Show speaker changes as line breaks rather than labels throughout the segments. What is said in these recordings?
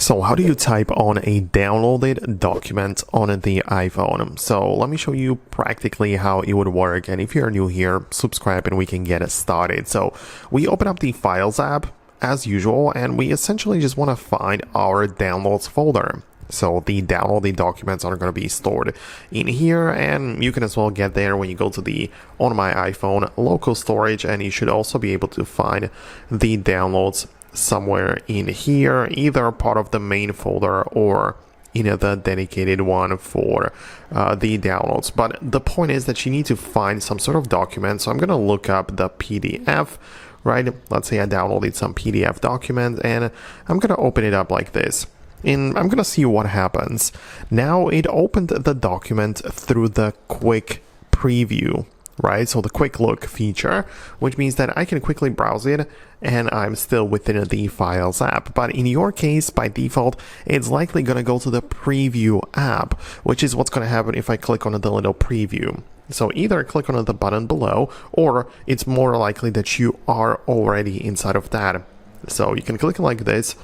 So how do you type on a downloaded document on the iPhone? So let me show you practically how it would work, and if you're new here, subscribe and we can get it started. So we open up the Files app as usual, and we essentially just want to find our downloads folder. So the downloaded documents are going to be stored in here, and you can as well get there when you go to the On My iPhone local storage, and you should also be able to find the downloads somewhere in here, either part of the main folder or the dedicated one for the downloads. But the point is that you need to find some sort of document. So I'm going to look up the PDF, right? Let's say I downloaded some PDF document, and I'm going to open it up like this. And I'm going to see what happens. Now it opened the document through the quick preview, right? So the quick look feature, which means that I can quickly browse it and I'm still within the Files app. But in your case, by default, it's likely going to go to the preview app, which is what's going to happen if I click on the little preview. So either click on the button below, or it's more likely that you are already inside of that. So you can click like this.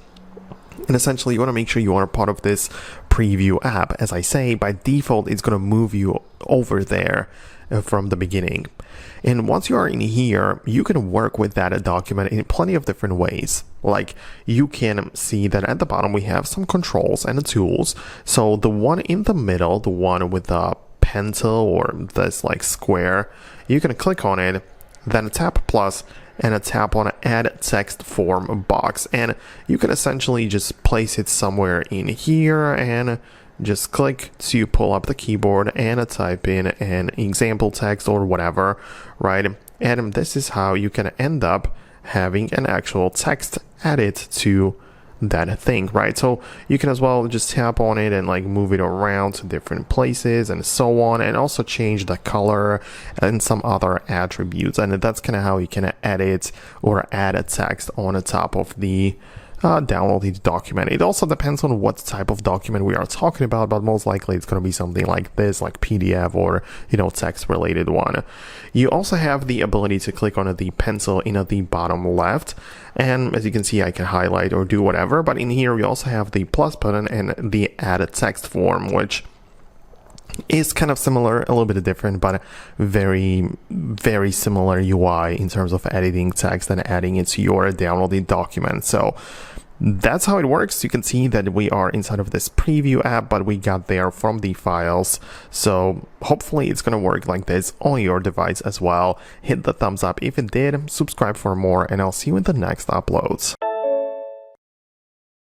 And essentially, you want to make sure you are part of this preview app. As I say, by default, it's going to move you over there from the beginning. And once you are in here, you can work with that document in plenty of different ways. Like, you can see that at the bottom, we have some controls and tools. So the one in the middle, the one with the pencil or this like square, you can click on it, then tap plus, and a tap on Add Text Form box, and you can essentially just place it somewhere in here and just click to pull up the keyboard and type in an example text or whatever, right? And this is how you can end up having an actual text added to that thing, right? So you can as well just tap on it and like move it around to different places and so on, and also change the color and some other attributes. And that's kind of how you can edit or add a text on the top of the downloaded document. It also depends on what type of document we are talking about, but most likely it's going to be something like this, like PDF or text related one. You also have the ability to click on the pencil in the bottom left, and as you can see, I can highlight or do whatever. But in here we also have the plus button and the add a text form, which is kind of similar, a little bit different, but very, very similar UI in terms of editing text and adding it to your downloaded document. So that's how it works. You can see that we are inside of this preview app, but we got there from the files. So hopefully it's going to work like this on your device as well. Hit the thumbs up if it did, subscribe for more, and I'll see you in the next uploads.